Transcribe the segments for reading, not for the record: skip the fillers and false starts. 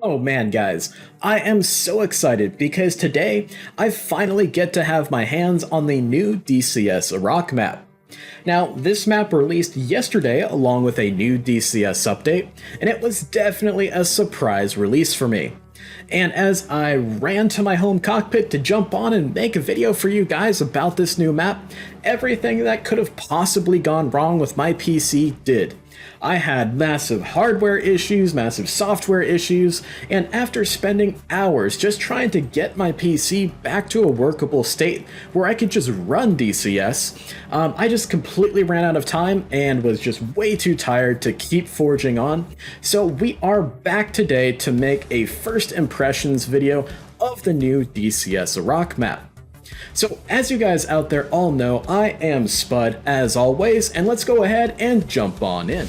Oh man, guys, I am so excited because today I finally get to have my hands on the new DCS Iraq map. Now, this map released yesterday along with a new DCS update, and it was definitely a surprise release for me. And as I ran to my home cockpit to jump on and make a video for you guys about this new map, everything that could have possibly gone wrong with my PC did. I had massive hardware issues, massive software issues, and after spending hours just trying to get my PC back to a workable state where I could just run DCS, I just completely ran out of time and was just way too tired to keep forging on. So we are back today to make a first impressions video of the new DCS Iraq map. So as you guys out there all know, I am Spud as always, and let's go ahead and jump on in.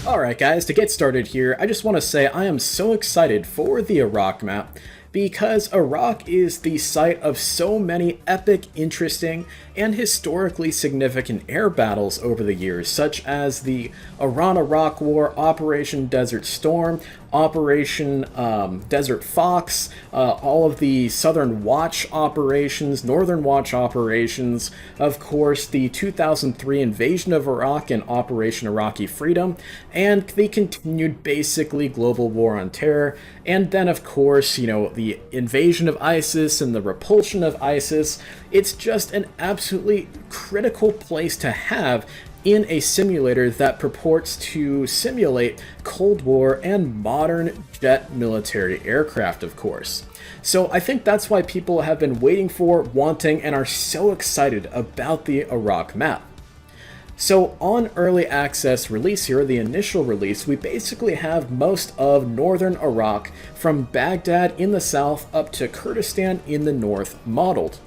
Alright guys, to get started here, I just want to say I am so excited for the Iraq map because Iraq is the site of so many epic, interesting, and historically significant air battles over the years, such as the Iran-Iraq War, Operation Desert Storm, Operation Desert Fox, all of the Southern Watch operations, Northern Watch operations, of course the 2003 invasion of Iraq and Operation Iraqi Freedom, and the continued basically global war on terror, and then of course, you know, the invasion of ISIS and the repulsion of ISIS. It's just an absolutely critical place to have in a simulator that purports to simulate Cold War and modern jet military aircraft, of course. So I think that's why people have been waiting for, wanting, and are so excited about the Iraq map. So on early access release here, the initial release, we basically have most of northern Iraq from Baghdad in the south up to Kurdistan in the north modeled.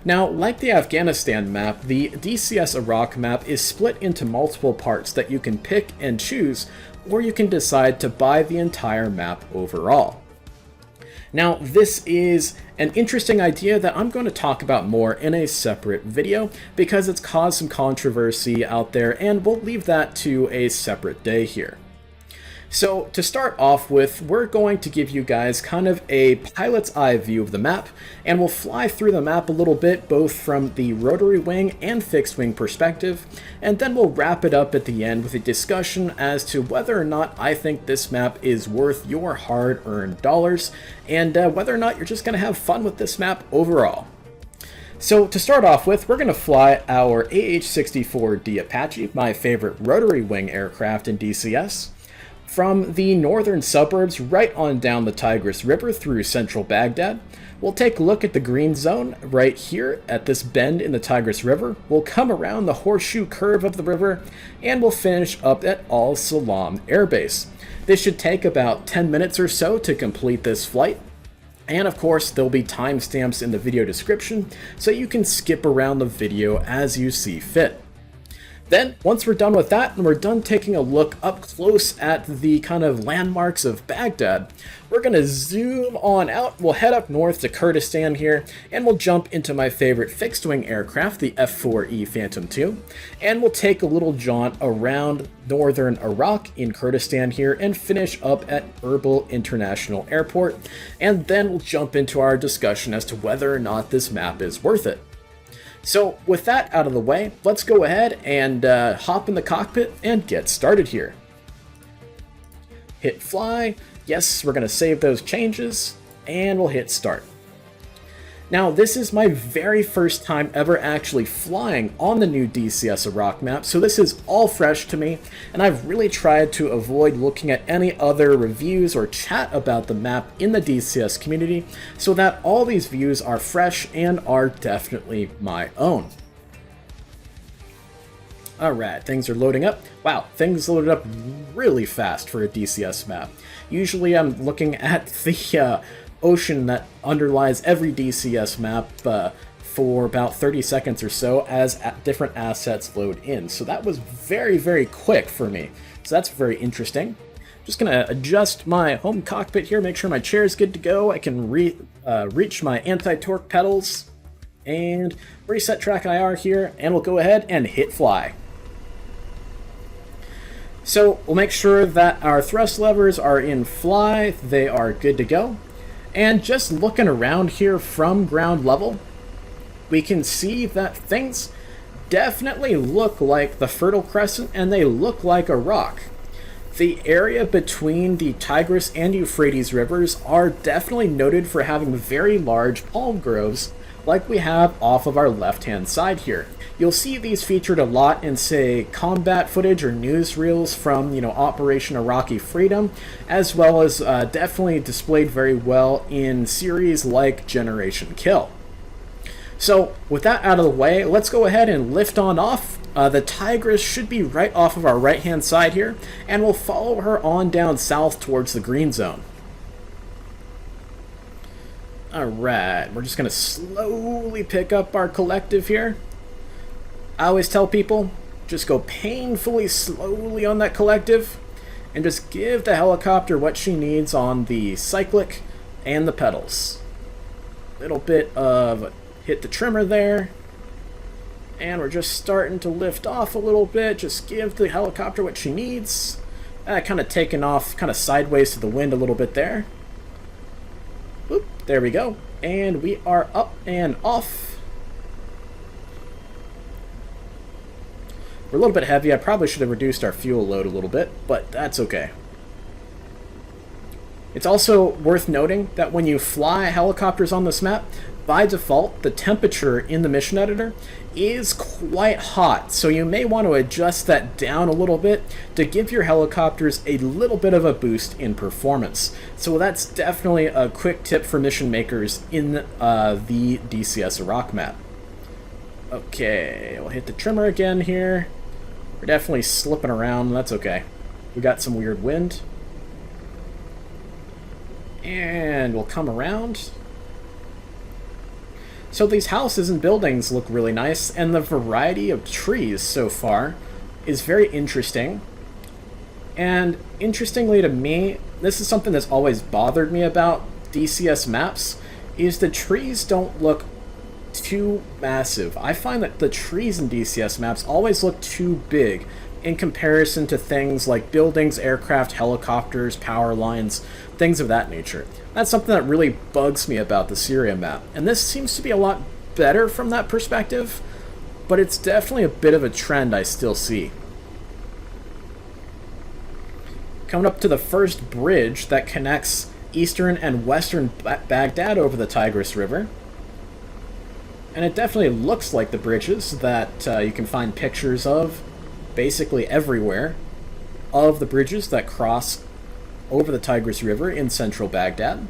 Now, like the Afghanistan map, the DCS Iraq map is split into multiple parts that you can pick and choose, or you can decide to buy the entire map overall. Now, this is an interesting idea that I'm going to talk about more in a separate video because it's caused some controversy out there, and we'll leave that to a separate day here. So to start off with, we're going to give you guys kind of a pilot's eye view of the map, and we'll fly through the map a little bit, both from the rotary wing and fixed wing perspective, and then we'll wrap it up at the end with a discussion as to whether or not I think this map is worth your hard-earned dollars, and whether or not you're just going to have fun with this map overall. So to start off with, we're going to fly our AH-64D Apache, my favorite rotary wing aircraft in DCS. From the northern suburbs right on down the Tigris River through central Baghdad. We'll take a look at the green zone right here at this bend in the Tigris River. We'll come around the horseshoe curve of the river, and we'll finish up at Al Salam Air Base. This should take about 10 minutes or so to complete this flight. And of course, there'll be timestamps in the video description, so you can skip around the video as you see fit. Then, once we're done with that, and we're done taking a look up close at the kind of landmarks of Baghdad, we're going to zoom on out. We'll head up north to Kurdistan here, and we'll jump into my favorite fixed-wing aircraft, the F-4E Phantom II, and we'll take a little jaunt around northern Iraq in Kurdistan here, and finish up at Erbil International Airport, and then we'll jump into our discussion as to whether or not this map is worth it. So with that out of the way, let's go ahead and hop in the cockpit and get started here. Hit fly. Yes, we're going to save those changes, and we'll hit start. Now, this is my very first time ever actually flying on the new DCS Iraq map, so this is all fresh to me, and I've really tried to avoid looking at any other reviews or chat about the map in the DCS community, so that all these views are fresh and are definitely my own. Alright, things are loading up. Wow, things loaded up really fast for a DCS map. Usually I'm looking at the ocean that underlies every DCS map for about 30 seconds or so as different assets load in. So that was very, very quick for me. So that's very interesting. Just gonna adjust my home cockpit here, make sure my chair is good to go. I can reach my anti-torque pedals. And reset track IR here, and we'll go ahead and hit fly. So we'll make sure that our thrust levers are in fly, they are good to go. And just looking around here from ground level, we can see that things definitely look like the Fertile Crescent, and they look like Iraq. The area between the Tigris and Euphrates rivers are definitely noted for having very large palm groves, like we have off of our left-hand side here. You'll see these featured a lot in, say, combat footage or newsreels from, Operation Iraqi Freedom, as well as definitely displayed very well in series like Generation Kill. So, with that out of the way, let's go ahead and lift on off. The Tigris should be right off of our right-hand side here, and we'll follow her on down south towards the green zone. Alright, we're just going to slowly pick up our collective here. I always tell people, just go painfully slowly on that collective, and just give the helicopter what she needs on the cyclic and the pedals. Little bit of hit the trimmer there, and we're just starting to lift off a little bit. Just give the helicopter what she needs. Kind of taking off kind of sideways to the wind a little bit there. Oop, there we go. And we are up and off. We're a little bit heavy. I probably should have reduced our fuel load a little bit, but that's okay. It's also worth noting that when you fly helicopters on this map, by default, the temperature in the mission editor is quite hot, so you may want to adjust that down a little bit to give your helicopters a little bit of a boost in performance. So that's definitely a quick tip for mission makers in the DCS Iraq map. Okay, we'll hit the trimmer again here. We're definitely slipping around, that's okay. We got some weird wind. And we'll come around. So these houses and buildings look really nice, and the variety of trees so far is very interesting. And interestingly to me, this is something that's always bothered me about DCS maps, is the trees don't look too massive. I find that the trees in DCS maps always look too big in comparison to things like buildings, aircraft, helicopters, power lines, things of that nature. That's something that really bugs me about the Syria map, and this seems to be a lot better from that perspective, but it's definitely a bit of a trend I still see. Coming up to the first bridge that connects eastern and western Baghdad over the Tigris River, and it definitely looks like the bridges that you can find pictures of basically everywhere, of the bridges that cross over the Tigris River in central Baghdad.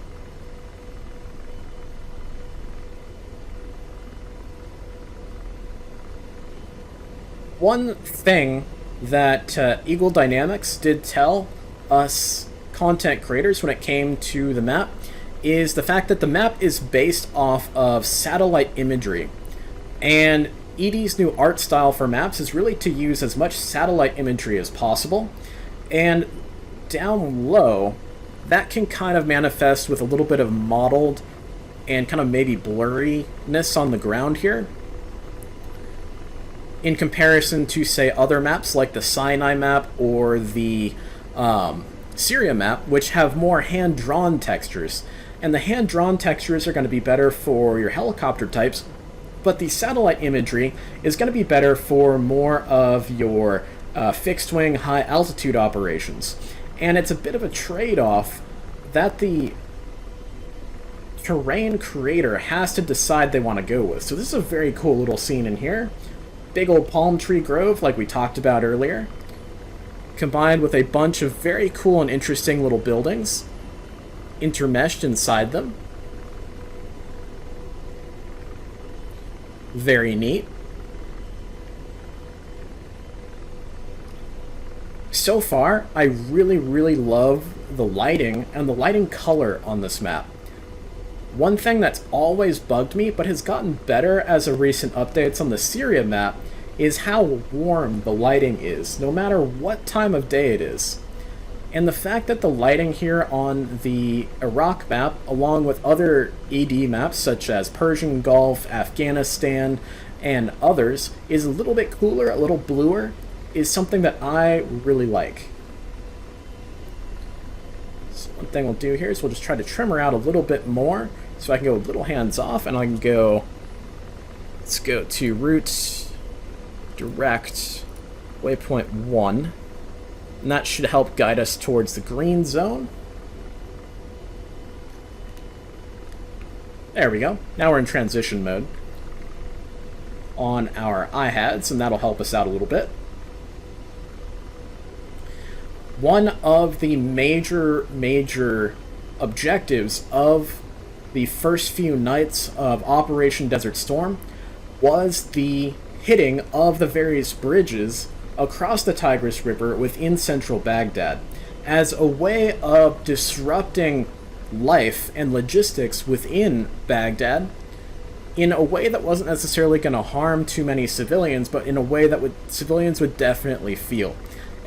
One thing that Eagle Dynamics did tell us content creators when it came to the map is the fact that the map is based off of satellite imagery, and ED's new art style for maps is really to use as much satellite imagery as possible, and down low, that can kind of manifest with a little bit of mottled and kind of maybe blurriness on the ground here, in comparison to, say, other maps like the Sinai map or the Syria map, which have more hand-drawn textures. And the hand-drawn textures are going to be better for your helicopter types, but the satellite imagery is going to be better for more of your fixed-wing, high-altitude operations. And it's a bit of a trade-off that the terrain creator has to decide they want to go with. So this is a very cool little scene in here. Big old palm tree grove like we talked about earlier, combined with a bunch of very cool and interesting little buildings intermeshed inside them. Very neat. So far, I really love the lighting and the lighting color on this map. One thing that's always bugged me, but has gotten better as of recent updates on the Syria map, is how warm the lighting is, no matter what time of day it is. And the fact that the lighting here on the Iraq map, along with other AD maps such as Persian Gulf, Afghanistan, and others, is a little bit cooler, a little bluer, is something that I really like. So one thing we'll do here is we'll just try to trim her out a little bit more, so I can go a little hands off, and I can go, let's go to route, direct, waypoint 1. And that should help guide us towards the green zone. There we go. Now we're in transition mode on our iHads, and that'll help us out a little bit. One of the major objectives of the first few nights of Operation Desert Storm was the hitting of the various bridges across the Tigris River within central Baghdad as a way of disrupting life and logistics within Baghdad in a way that wasn't necessarily going to harm too many civilians, but in a way that civilians would definitely feel.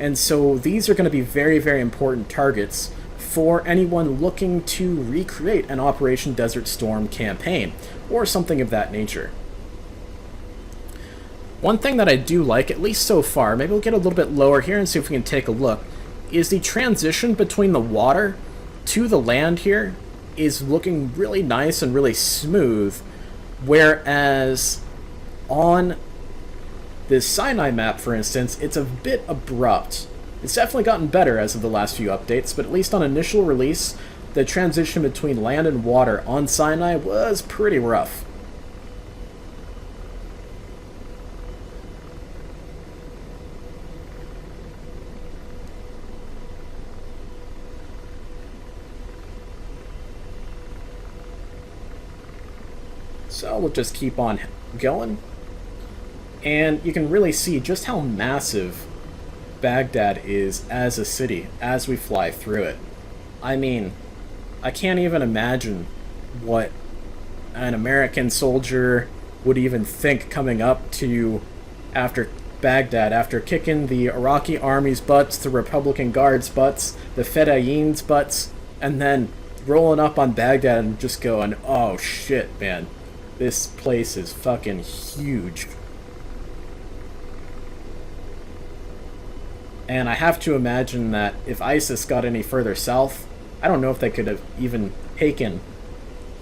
And so these are going to be very, very important targets for anyone looking to recreate an Operation Desert Storm campaign or something of that nature. One thing that I do like, at least so far, maybe we'll get a little bit lower here and see if we can take a look, is the transition between the water to the land here is looking really nice and really smooth, whereas on this Sinai map, for instance, it's a bit abrupt. It's definitely gotten better as of the last few updates, but at least on initial release, the transition between land and water on Sinai was pretty rough. So we'll just keep on going. And you can really see just how massive Baghdad is as a city as we fly through it. I mean, I can't even imagine what an American soldier would even think coming up to after Baghdad, after kicking the Iraqi army's butts, the Republican Guards' butts, the Fedayeen's butts, and then rolling up on Baghdad and just going, oh shit, man. This place is fucking huge. And I have to imagine that if ISIS got any further south, I don't know if they could have even taken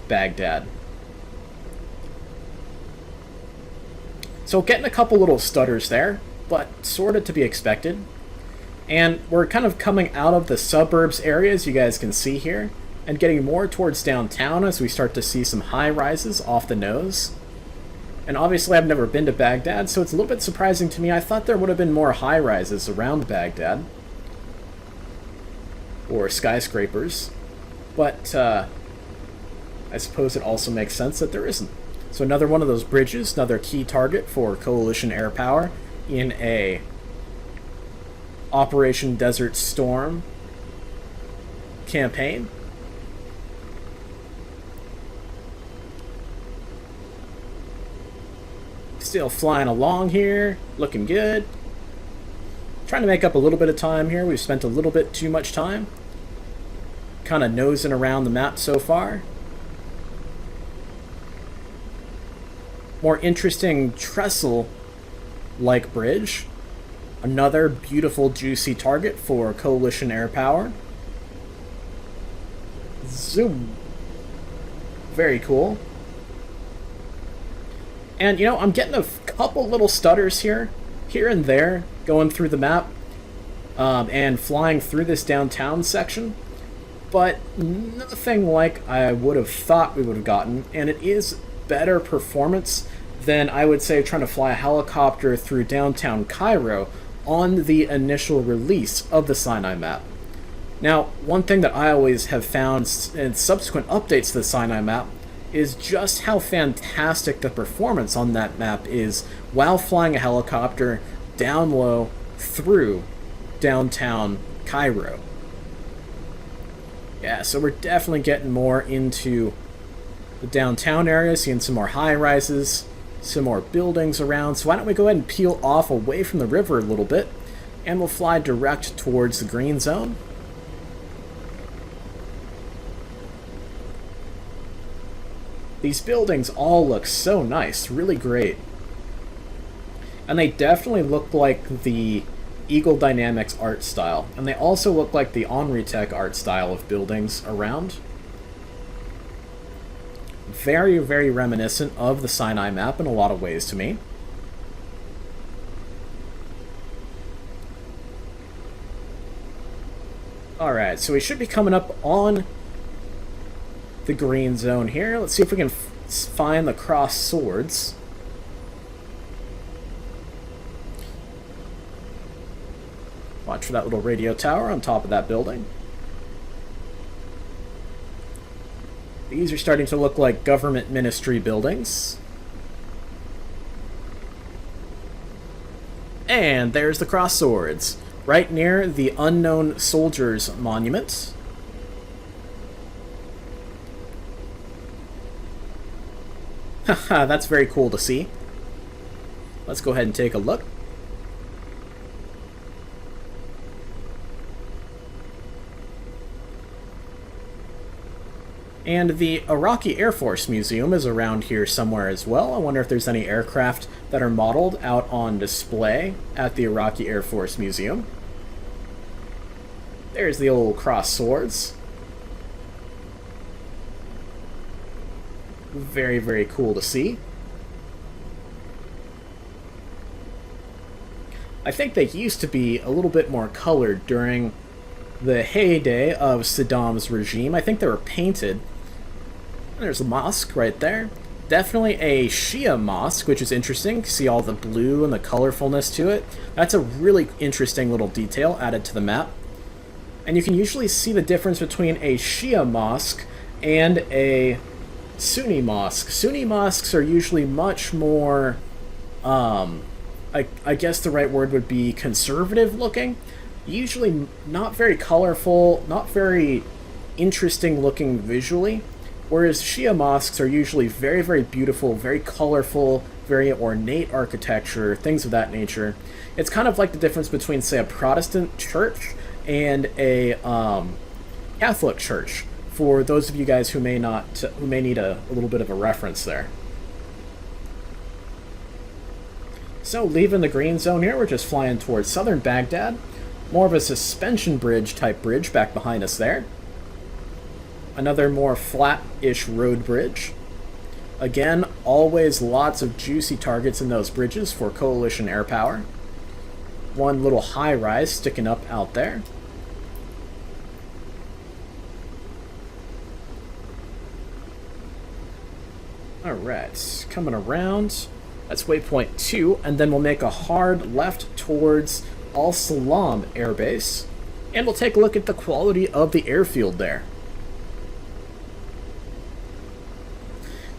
Baghdad. So getting a couple little stutters there, but sort of to be expected. And we're kind of coming out of the suburbs areas you guys can see here, and getting more towards downtown as we start to see some high rises off the nose. And obviously I've never been to Baghdad, so it's a little bit surprising to me. I thought there would have been more high rises around Baghdad. Or skyscrapers. But I suppose it also makes sense that there isn't. So another one of those bridges, another key target for coalition air power in a Operation Desert Storm campaign. Still flying along here, looking good. Trying to make up a little bit of time here. We've spent a little bit too much time kind of nosing around the map so far. More interesting trestle-like bridge. Another beautiful, juicy target for coalition air power. Zoom. Very cool. And, you know, I'm getting a couple little stutters here and there, going through the map, and flying through this downtown section, but nothing like I would have thought we would have gotten, and it is better performance than I would say trying to fly a helicopter through downtown Cairo on the initial release of the Sinai map. Now, one thing that I always have found in subsequent updates to the Sinai map is just how fantastic the performance on that map is while flying a helicopter down low through downtown Cairo. Yeah, so we're definitely getting more into the downtown area, seeing some more high-rises, some more buildings around. So why don't we go ahead and peel off away from the river a little bit, and we'll fly direct towards the green zone. These buildings all look so nice, really great. And they definitely look like the Eagle Dynamics art style. And they also look like the Onritech art style of buildings around. Very, very reminiscent of the Sinai map in a lot of ways to me. Alright, so we should be coming up on the green zone here. Let's see if we can find the cross swords. Watch for that little radio tower on top of that building. These are starting to look like government ministry buildings. And there's the cross swords, right near the Unknown Soldiers Monument. Haha, that's very cool to see. Let's go ahead and take a look. And the Iraqi Air Force Museum is around here somewhere as well. I wonder if there's any aircraft that are modeled out on display at the Iraqi Air Force Museum. There's the old cross swords. Very, very cool to see. I think they used to be a little bit more colored during the heyday of Saddam's regime. I think they were painted. There's a mosque right there. Definitely a Shia mosque, which is interesting. See all the blue and the colorfulness to it. That's a really interesting little detail added to the map. And you can usually see the difference between a Shia mosque and a Sunni mosque. Sunni mosques are usually much more, I guess the right word would be conservative looking. Usually not very colorful, not very interesting looking visually. Whereas Shia mosques are usually very, very beautiful, very colorful, very ornate architecture, things of that nature. It's kind of like the difference between, say, a Protestant church and a Catholic church, for those of you guys who may need a little bit of a reference there. So, leaving the green zone here, we're just flying towards southern Baghdad. More of a suspension bridge type bridge back behind us there. Another more flat-ish road bridge. Again, always lots of juicy targets in those bridges for coalition air power. One little high-rise sticking up out there. Alright, coming around. That's waypoint 2, and then we'll make a hard left towards Al Salam Air Base. And we'll take a look at the quality of the airfield there.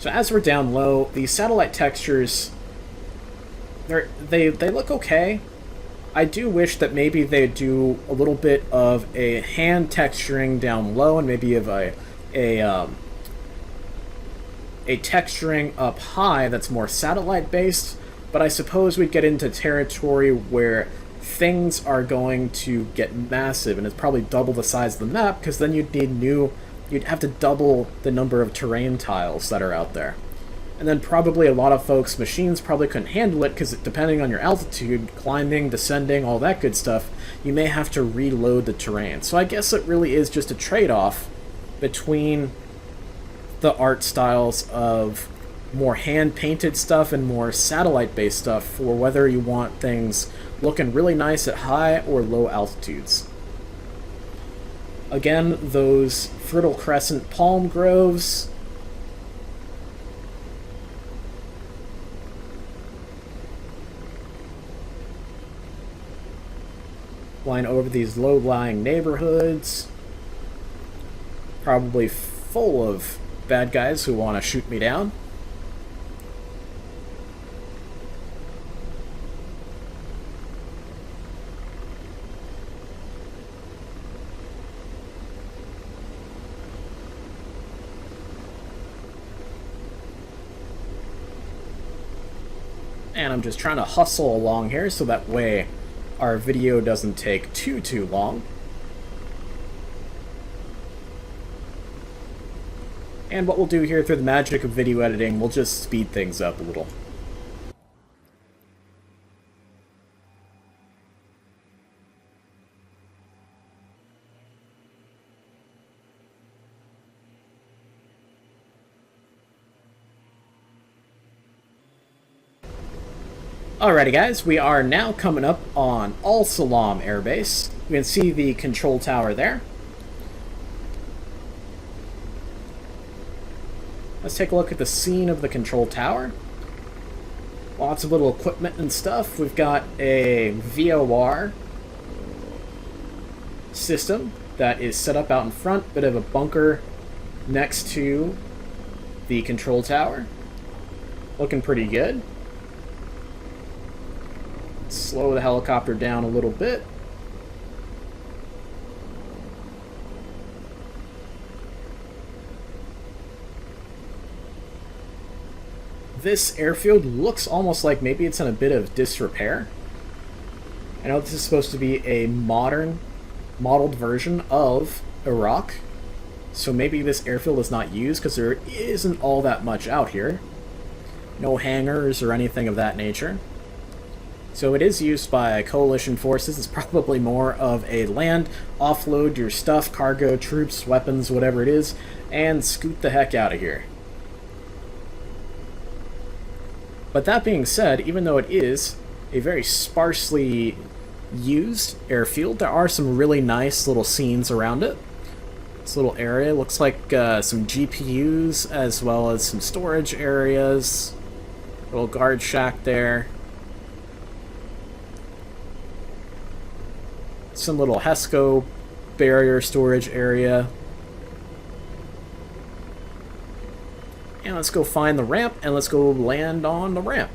So as we're down low, the satellite textures, they look okay. I do wish that maybe they'd do a little bit of a hand texturing down low, and maybe of a texturing up high that's more satellite based. But I suppose we'd get into territory where things are going to get massive, and it's probably double the size of the map, because then you'd have to double the number of terrain tiles that are out there. And then probably a lot of folks' machines probably couldn't handle it, because depending on your altitude, climbing, descending, all that good stuff, you may have to reload the terrain. So I guess it really is just a trade-off between the art styles of more hand-painted stuff and more satellite-based stuff for whether you want things looking really nice at high or low altitudes. Again, those Fertile Crescent palm groves. Flying over these low-lying neighborhoods. Probably full of bad guys who want to shoot me down. And I'm just trying to hustle along here so that way our video doesn't take too long. And what we'll do here through the magic of video editing, we'll just speed things up a little. Alrighty guys, we are now coming up on Al Salam Air Base. We can see the control tower there. Let's take a look at the scene of the control tower. Lots of little equipment and stuff. We've got a VOR system that is set up out in front, bit of a bunker next to the control tower. Looking pretty good. Slow the helicopter down a little bit. This airfield looks almost like maybe it's in a bit of disrepair. I know this is supposed to be a modern, modeled version of Iraq, so maybe this airfield is not used because there isn't all that much out here. No hangars or anything of that nature. So it is used by coalition forces. It's probably more of a land, offload your stuff, cargo, troops, weapons, whatever it is, and scoot the heck out of here. But that being said, even though it is a very sparsely used airfield, there are some really nice little scenes around it. This little area looks like some GPUs as well as some storage areas. Little guard shack there. Some little HESCO barrier storage area. And let's go find the ramp, and let's go land on the ramp.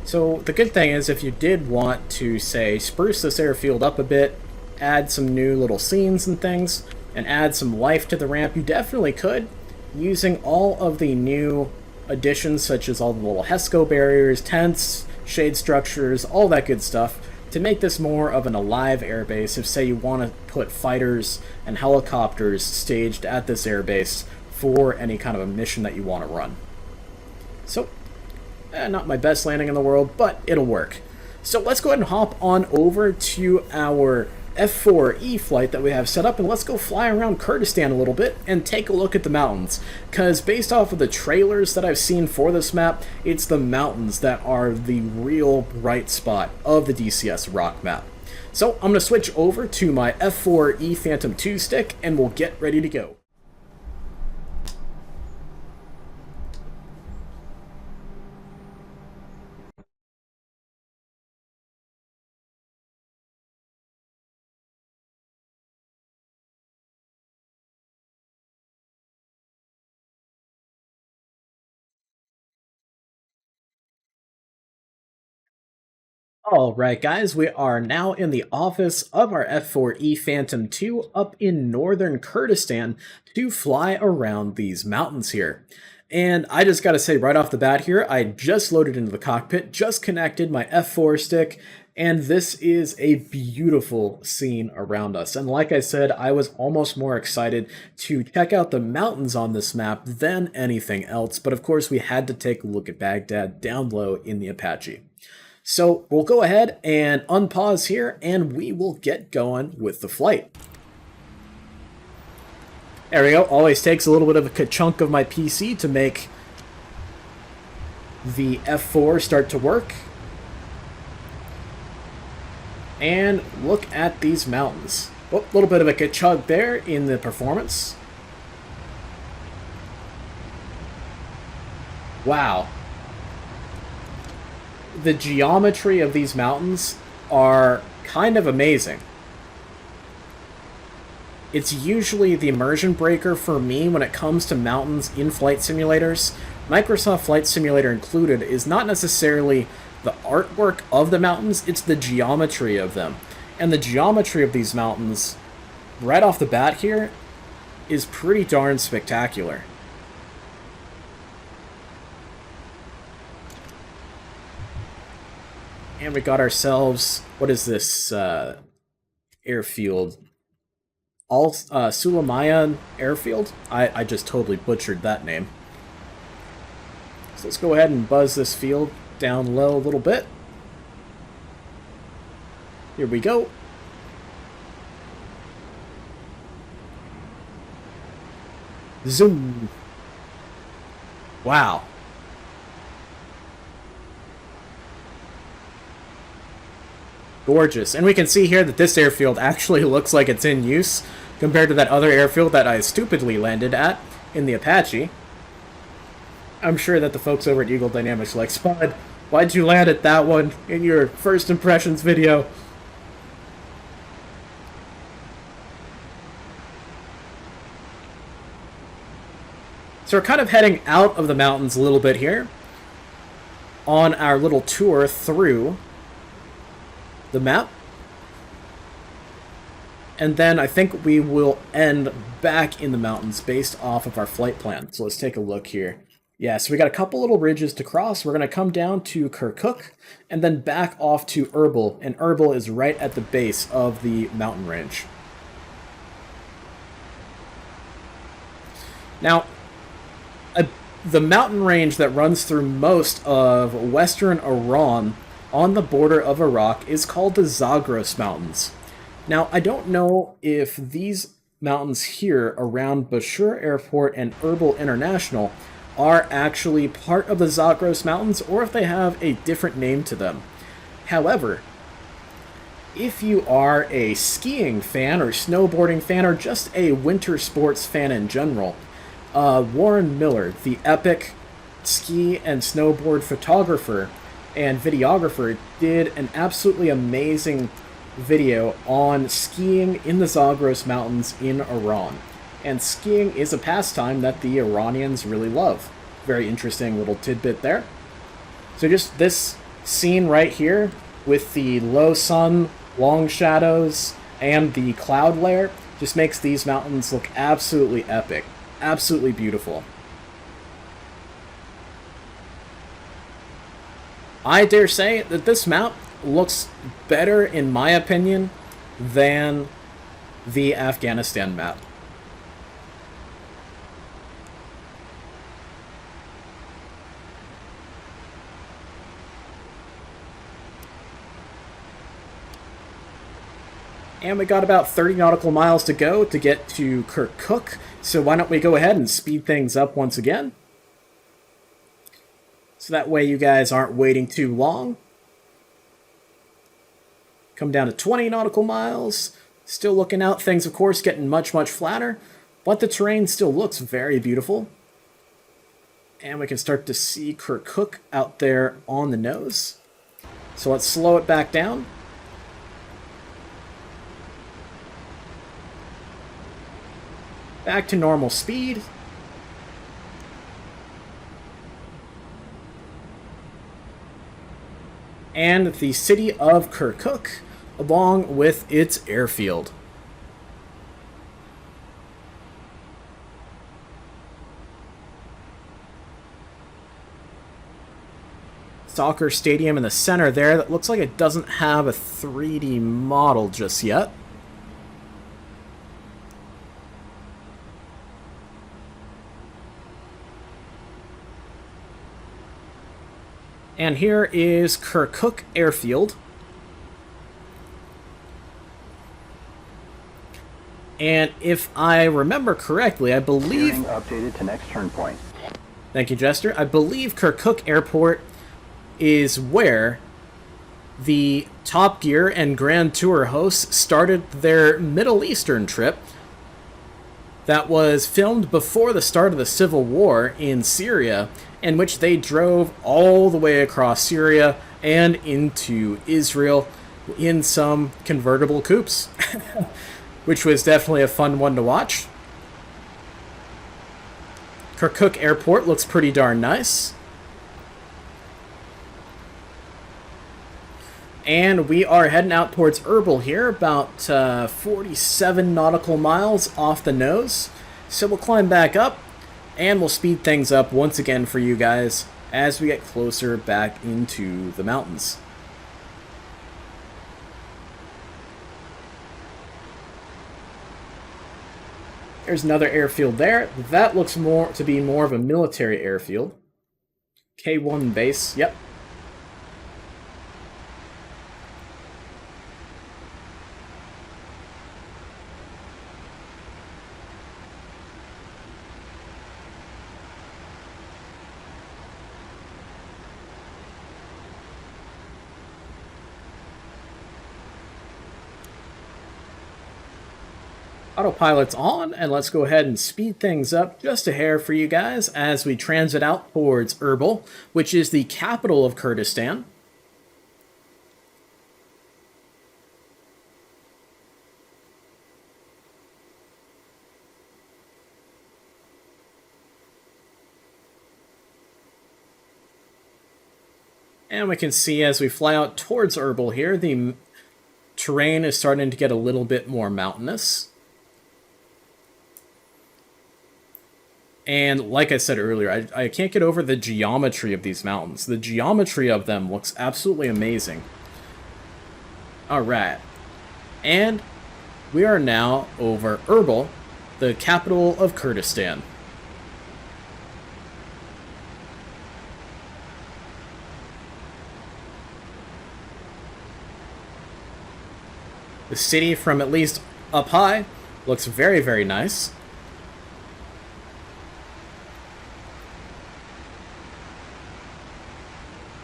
So the good thing is, if you did want to, say, spruce this airfield up a bit, add some new little scenes and things, and add some life to the ramp, you definitely could, using all of the new additions, such as all the little HESCO barriers, tents, shade structures, all that good stuff, to make this more of an alive airbase if, say, you want to put fighters and helicopters staged at this airbase for any kind of a mission that you want to run. So, not my best landing in the world, but it'll work. So let's go ahead and hop on over to our F4E flight that we have set up, and let's go fly around Kurdistan a little bit and take a look at the mountains. Because based off of the trailers that I've seen for this map, it's the mountains that are the real bright spot of the DCS Iraq map. So I'm going to switch over to my F4E Phantom 2 stick, and we'll get ready to go. Alright guys, we are now in the office of our F4E Phantom 2 up in northern Kurdistan to fly around these mountains here. And I just gotta say right off the bat here, I just loaded into the cockpit, just connected my F4 stick, and this is a beautiful scene around us. And like I said, I was almost more excited to check out the mountains on this map than anything else, but of course we had to take a look at Baghdad down low in the Apache. So we'll go ahead and unpause here, and we will get going with the flight. There we go. Always takes a little bit of a chunk of my PC to make the F4 start to work. And look at these mountains. A little bit of a ka-chug there in the performance. Wow. The geometry of these mountains are kind of amazing. It's usually the immersion breaker for me when it comes to mountains in flight simulators. Microsoft Flight Simulator included is not necessarily the artwork of the mountains, it's the geometry of them. And the geometry of these mountains, right off the bat here, is pretty darn spectacular. And we got ourselves, what is this airfield? Sulamayan Airfield? I just totally butchered that name. So let's go ahead and buzz this field down low a little bit. Here we go. Zoom. Wow. Gorgeous. And we can see here that this airfield actually looks like it's in use compared to that other airfield that I stupidly landed at in the Apache. I'm sure that the folks over at Eagle Dynamics are like, Spud, why'd you land at that one in your first impressions video? So we're kind of heading out of the mountains a little bit here on our little tour through the map. And then I think we will end back in the mountains based off of our flight plan. So let's take a look here. Yeah, so we got a couple little ridges to cross. We're going to come down to Kirkuk and then back off to Erbil. And Erbil is right at the base of the mountain range. Now, the mountain range that runs through most of western Iran on the border of Iraq is called the Zagros Mountains. Now, I don't know if these mountains here around Bashur Airport and Erbil International are actually part of the Zagros Mountains or if they have a different name to them. However, if you are a skiing fan or snowboarding fan or just a winter sports fan in general, Warren Miller, the epic ski and snowboard photographer and videographer, did an absolutely amazing video on skiing in the Zagros Mountains in Iran. And skiing is a pastime that the Iranians really love. Very interesting little tidbit there. So just this scene right here with the low sun, long shadows, and the cloud layer just makes these mountains look absolutely epic. Absolutely beautiful. I dare say that this map looks better, in my opinion, than the Afghanistan map. And we got about 30 nautical miles to go to get to Kirkuk, so why don't we go ahead and speed things up once again? So that way you guys aren't waiting too long. Come down to 20 nautical miles. Still looking out. Things, of course, getting much, much flatter, but the terrain still looks very beautiful. And we can start to see Kirkuk out there on the nose. So let's slow it back down. Back to normal speed. And the city of Kirkuk, along with its airfield. Soccer stadium in the center there that looks like it doesn't have a 3D model just yet. And here is Kirkuk Airfield. And if I remember correctly, I believe... Updated to next turn point. Thank you, Jester. I believe Kirkuk Airport is where the Top Gear and Grand Tour hosts started their Middle Eastern trip that was filmed before the start of the civil war in Syria, in which they drove all the way across Syria and into Israel in some convertible coupes, which was definitely a fun one to watch. Kirkuk Airport looks pretty darn nice. And we are heading out towards Erbil here, about 47 nautical miles off the nose. So we'll climb back up, and we'll speed things up once again for you guys as we get closer back into the mountains. There's another airfield there. That looks to be more of a military airfield. K1 base, yep. Autopilot's on, and let's go ahead and speed things up just a hair for you guys as we transit out towards Erbil, which is the capital of Kurdistan. And we can see as we fly out towards Erbil here, the terrain is starting to get a little bit more mountainous. And like I said earlier, I can't get over the geometry of these mountains. The geometry of them looks absolutely amazing. Alright. And we are now over Erbil, the capital of Kurdistan. The city, from at least up high, looks very, very nice.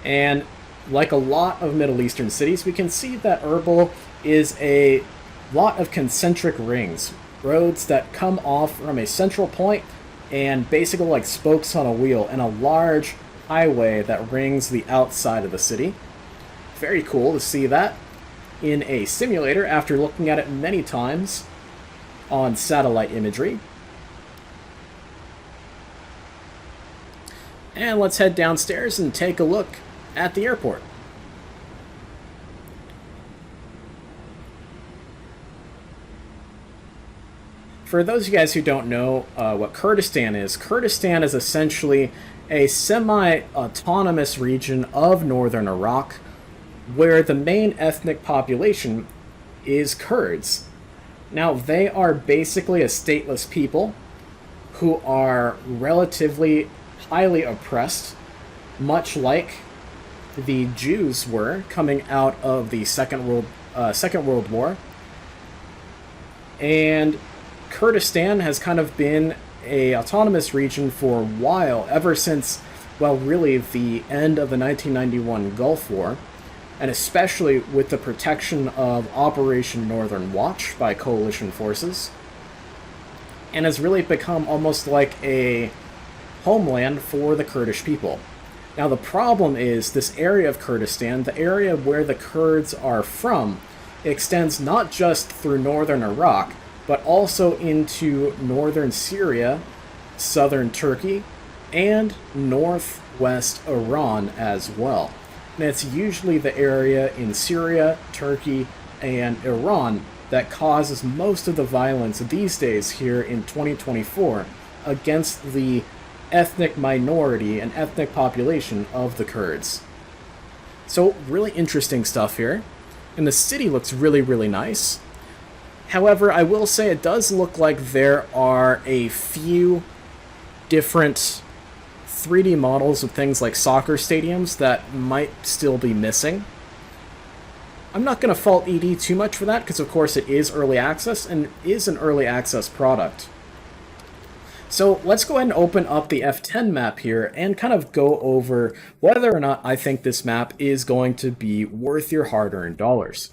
And like a lot of Middle Eastern cities, we can see that Erbil is a lot of concentric rings. Roads that come off from a central point and basically like spokes on a wheel, and a large highway that rings the outside of the city. Very cool to see that in a simulator after looking at it many times on satellite imagery. And let's head downstairs and take a look at the airport. For those of you guys who don't know what Kurdistan is essentially a semi-autonomous region of northern Iraq where the main ethnic population is Kurds. Now, they are basically a stateless people who are relatively highly oppressed, much like the Jews were coming out of the Second World War. And Kurdistan has kind of been an autonomous region for a while, ever since, well, really the end of the 1991 Gulf War, and especially with the protection of Operation Northern Watch by coalition forces, and has really become almost like a homeland for the Kurdish people. Now, the problem is this area of Kurdistan, the area where the Kurds are from, extends not just through northern Iraq, but also into northern Syria, southern Turkey, and northwest Iran as well. And it's usually the area in Syria, Turkey, and Iran that causes most of the violence these days here in 2024 against the ethnic minority and ethnic population of the Kurds. So, really interesting stuff here. And the city looks really, really nice. However, I will say it does look like there are a few different 3D models of things like soccer stadiums that might still be missing. I'm not going to fault ED too much for that, because of course it is early access, and is an early access product. So let's go ahead and open up the F10 map here and kind of go over whether or not I think this map is going to be worth your hard-earned dollars.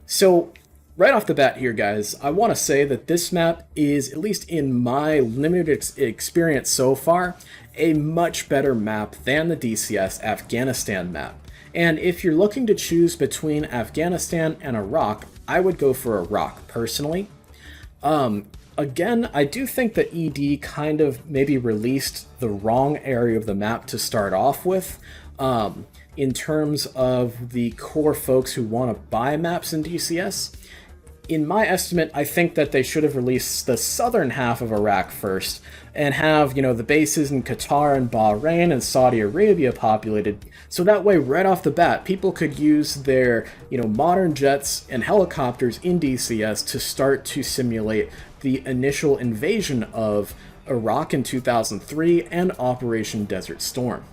So right off the bat here, guys, I want to say that this map is, at least in my limited experience so far, a much better map than the DCS Afghanistan map. And if you're looking to choose between Afghanistan and Iraq, I would go for Iraq personally. Again, I do think that ED kind of maybe released the wrong area of the map to start off with, in terms of the core folks who want to buy maps in DCS. In my estimate, I think that they should have released the southern half of Iraq first and have, the bases in Qatar and Bahrain and Saudi Arabia populated, so that way right off the bat people could use their, modern jets and helicopters in DCS to start to simulate the initial invasion of Iraq in 2003 and Operation Desert Storm.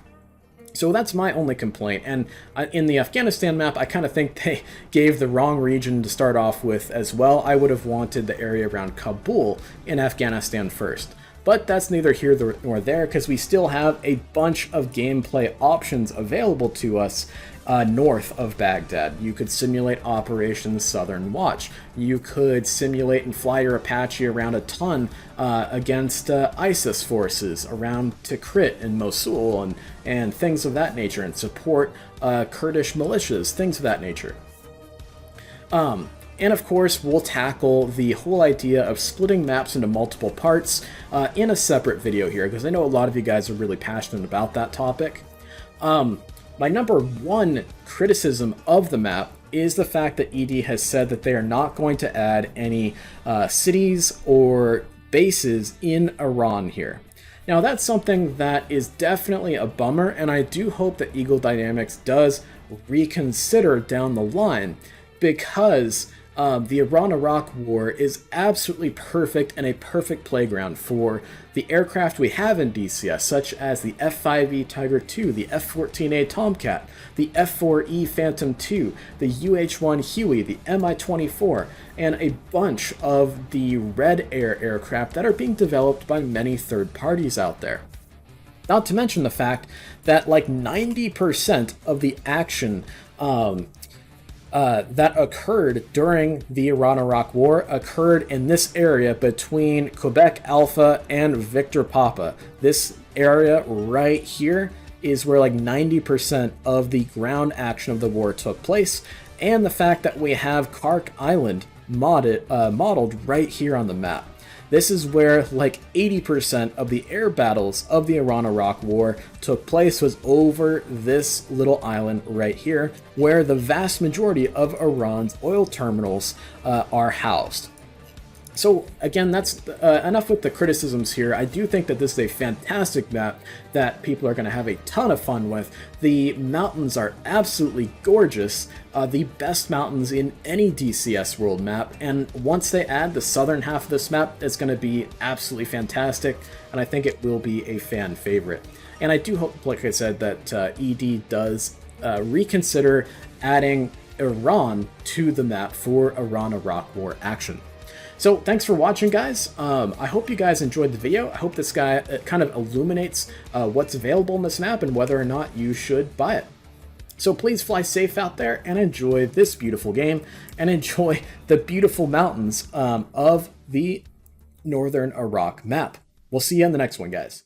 So that's my only complaint, and in the Afghanistan map, I kind of think they gave the wrong region to start off with as well. I would have wanted the area around Kabul in Afghanistan first. But that's neither here nor there, because we still have a bunch of gameplay options available to us north of Baghdad. You could simulate Operation Southern Watch. You could simulate and fly your Apache around a ton against ISIS forces around Tikrit and Mosul and things of that nature, and support Kurdish militias, things of that nature. And of course, we'll tackle the whole idea of splitting maps into multiple parts in a separate video here, because I know a lot of you guys are really passionate about that topic. My number one criticism of the map is the fact that ED has said that they are not going to add any cities or bases in Iran here. Now, that's something that is definitely a bummer, and I do hope that Eagle Dynamics does reconsider down the line, because the Iran-Iraq war is absolutely perfect and a perfect playground for the aircraft we have in DCS, such as the F-5E Tiger II, the F-14A Tomcat, the F-4E Phantom II, the UH-1 Huey, the Mi-24, and a bunch of the Red Air aircraft that are being developed by many third parties out there. Not to mention the fact that like 90% of the action that occurred during the Iran-Iraq War occurred in this area between Quebec Alpha and Victor Papa. This area right here is where like 90% of the ground action of the war took place, and the fact that we have Kark Island modeled right here on the map. This is where like 80% of the air battles of the Iran-Iraq War took place, was over this little island right here, where the vast majority of Iran's oil terminals are housed. So again, that's enough with the criticisms here. I do think that this is a fantastic map that people are going to have a ton of fun with. The mountains are absolutely gorgeous, the best mountains in any DCS world map, and once they add the southern half of this map, it's going to be absolutely fantastic, and I think it will be a fan favorite. And I do hope, like I said, that ED does reconsider adding Iran to the map for Iran-Iraq War action. So thanks for watching, guys. I hope you guys enjoyed the video. I hope this guy kind of illuminates what's available in this map and whether or not you should buy it. So please fly safe out there and enjoy this beautiful game, and enjoy the beautiful mountains of the Northern Iraq map. We'll see you in the next one, guys.